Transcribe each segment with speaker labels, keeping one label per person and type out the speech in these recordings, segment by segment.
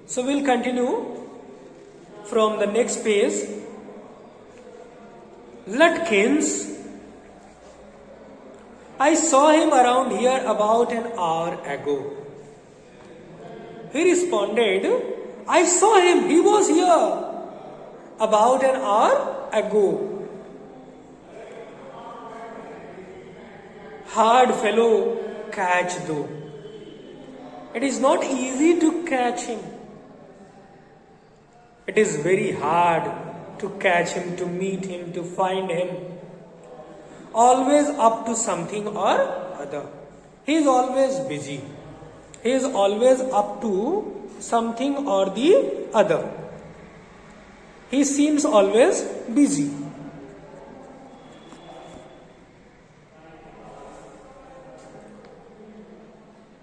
Speaker 1: So we'll continue from the next page. Lutkins, I saw him around here about an hour ago. He responded, I saw him, he was here about an hour ago. Hard fellow catch though. It is not easy to catch him. It is very hard to catch him, to meet him, to find him. Always up to something or other. He is always busy. He is always up to something or the other. He seems always busy.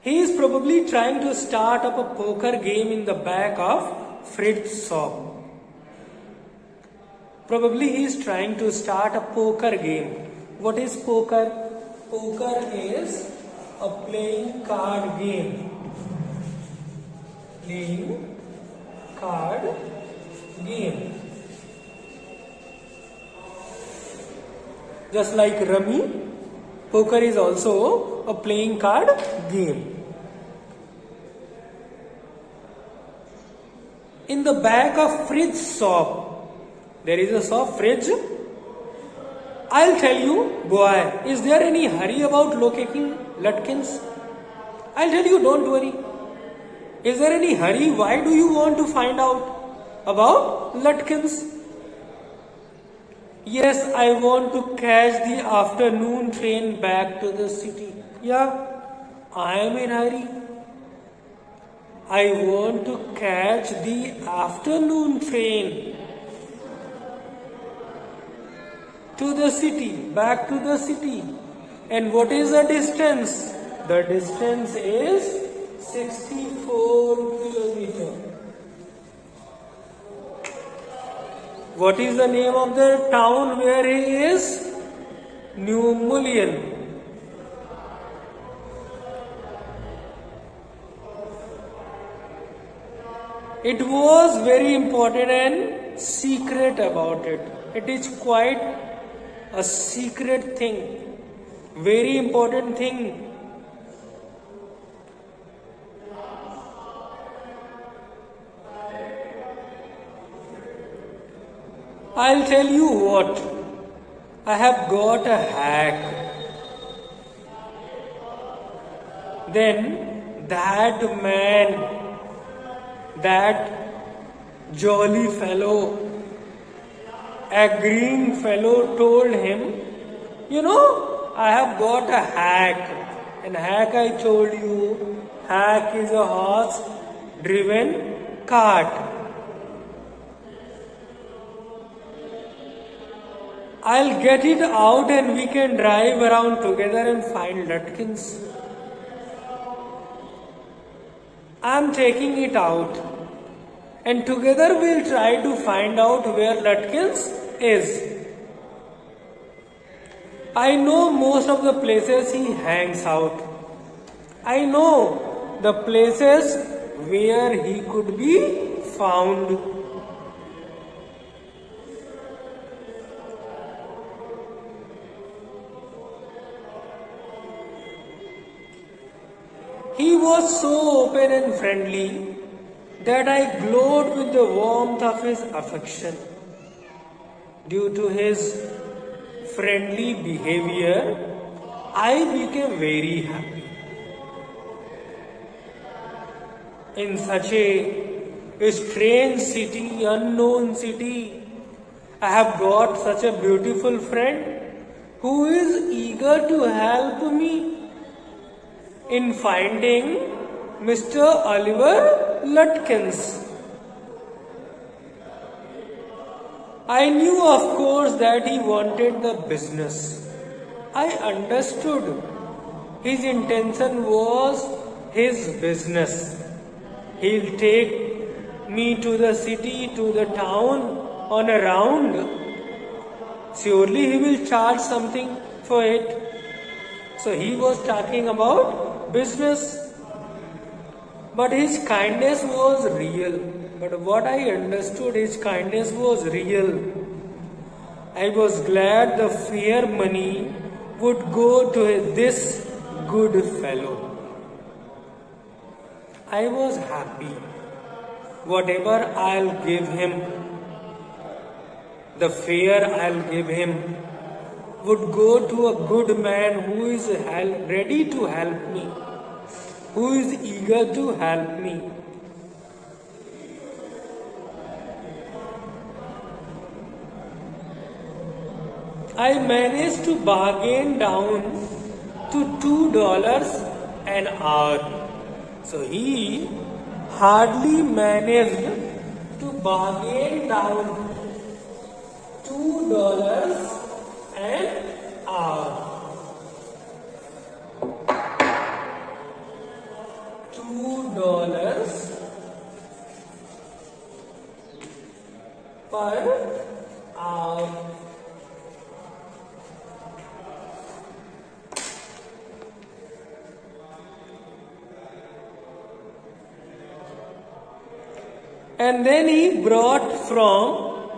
Speaker 1: He is probably trying to start up a poker game in the back of Fred's shop. Probably he is trying to start a poker game. What is poker? Poker is a playing card game. Playing card game. Just like rummy, poker is also a playing card game. In the back of Fridge's shop, there is a shop, Fridge. I'll tell you, boy, is there any hurry about locating Lutkins? I'll tell you, don't worry. Is there any hurry? Why do you want to find out about Lutkins? Yes, I want to catch the afternoon train back to the city. Yeah, I am in hurry. I want to catch the afternoon train to the city, back to the city. And what is the distance? The distance is 64 kilometers. What is the name of the town where he is? New Mullion. It was very important and secret about it. It is quite a secret thing. Very important thing. I'll tell you what. I have got a hack. Then that man, that jolly fellow, agreeing fellow told him, I have got a hack. And hack, I told you, hack is a horse-driven cart. I'll get it out and we can drive around together and find Lutkins. I'm taking it out. And together we'll try to find out where Lutkins is. I know most of the places he hangs out. I know the places where he could be found. He was so open and friendly that I glowed with the warmth of his affection. Due to his friendly behavior, I became very happy. In such a strange city, unknown city, I have got such a beautiful friend who is eager to help me in finding Mr. Oliver Lutkins. I knew, of course, that he wanted the business. I understood his intention was his business. He'll take me to the city, to the town on a round. Surely he will charge something for it. So he was talking about business. But his kindness was real. But what I understood, his kindness was real. I was glad the fair money would go to this good fellow. I was happy. Whatever I'll give him, the fare I'll give him would go to a good man who is ready to help me, who is eager to help me. I managed to bargain down to $2 an hour. So he hardly managed to bargain down $2 an hour. $2 per hour. And then he brought from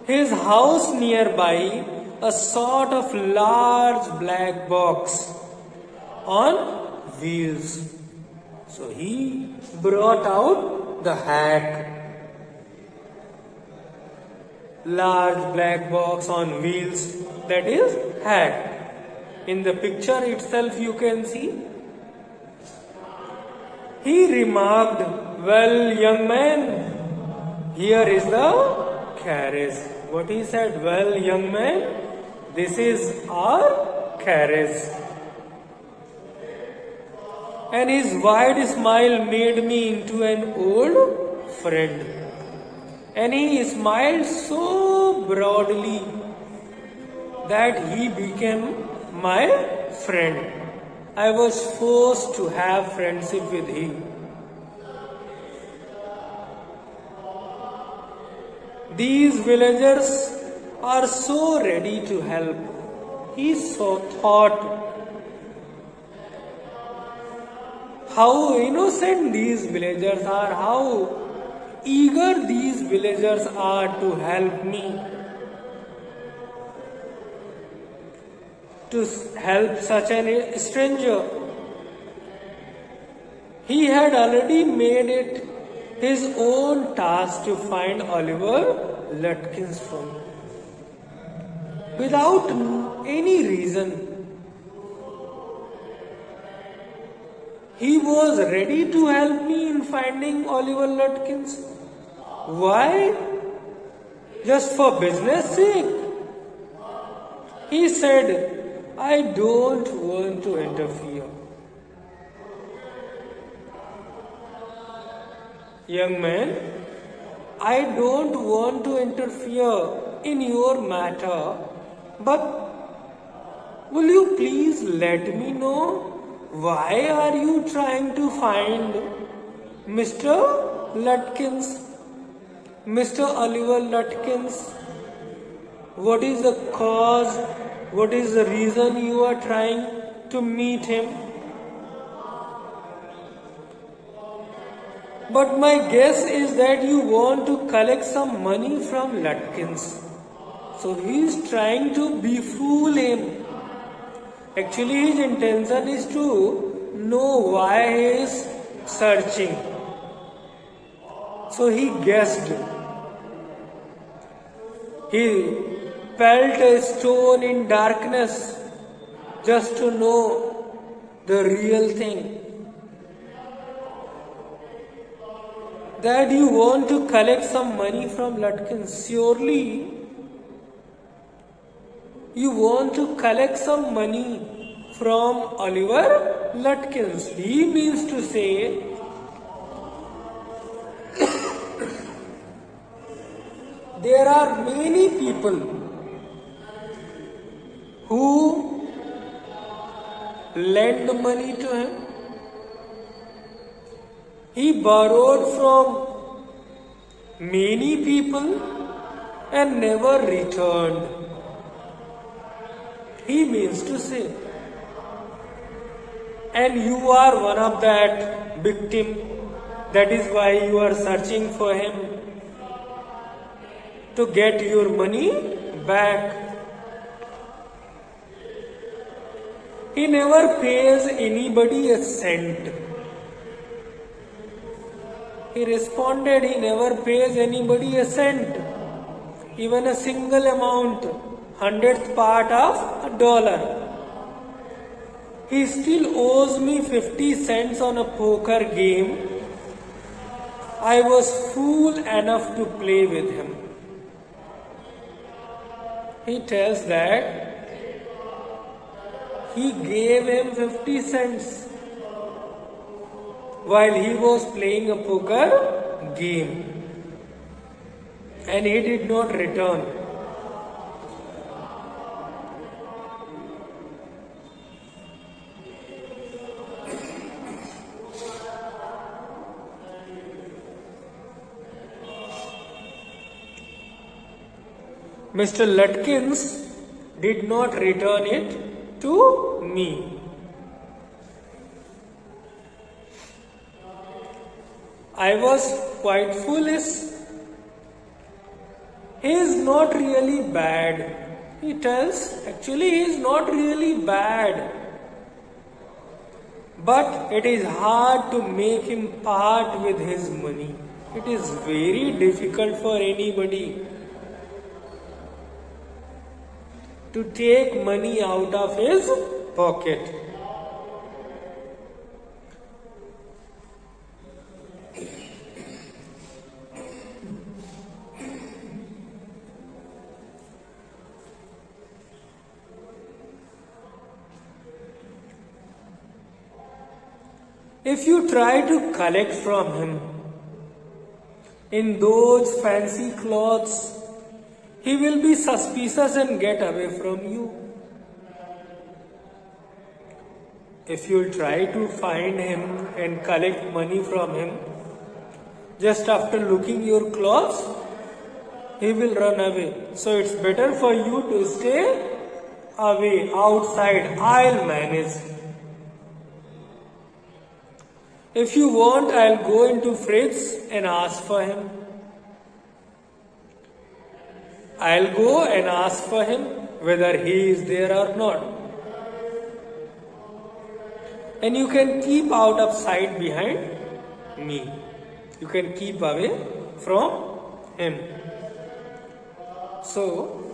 Speaker 1: his house nearby a sort of large black box on wheels. So he brought out the hack. Large black box on wheels, that is hack. In the picture itself you can see. He remarked, "Well, young man, here is the carriage." What he said? "Well, young man, this is our carriage." And his wide smile made me into an old friend. And he smiled so broadly that he became my friend. I was forced to have friendship with him. These villagers are so ready to help. He so thought how innocent these villagers are, how eager these villagers are to help me, to help such a stranger. He had already made it his own task to find Oliver Lutkins for me. Without any reason, he was ready to help me in finding Oliver Lutkins. Why? Just for business sake? He said, "I don't want to interfere." Young man, I don't want to interfere in your matter, but will you please let me know why are you trying to find Mr. Lutkins, Mr. Oliver Lutkins? What is the cause? What is the reason you are trying to meet him? But my guess is that you want to collect some money from Lutkins. So he is trying to befool him. Actually, his intention is to know why he is searching. So he guessed. He felt a stone in darkness just to know the real thing. That you want to collect some money from Lutkins. Surely you want to collect some money from Oliver Lutkins. He means to say there are many people who lend money to him. He borrowed from many people and never returned. He means to say. And you are one of that victim. That is why you are searching for him to get your money back. He never pays anybody a cent. He responded, he never pays anybody a cent, even a single amount, 100th part of a dollar. He still owes me 50 cents on a poker game. I was fool enough to play with him. He tells that he gave him 50 cents while he was playing a poker game, and he did not return. Mr. Lutkins did not return it to me. I was quite foolish. He is not really bad. He tells, actually he is not really bad. But it is hard to make him part with his money. It is very difficult for anybody to take money out of his pocket. If you try to collect from him in those fancy clothes, he will be suspicious and get away from you. If you try to find him and collect money from him, just after looking your clothes, he will run away. So it's better for you to stay away, outside. I'll manage. If you want, I'll go into fridge and ask for him. I'll go and ask for him whether he is there or not. And you can keep out of sight behind me. You can keep away from him. So,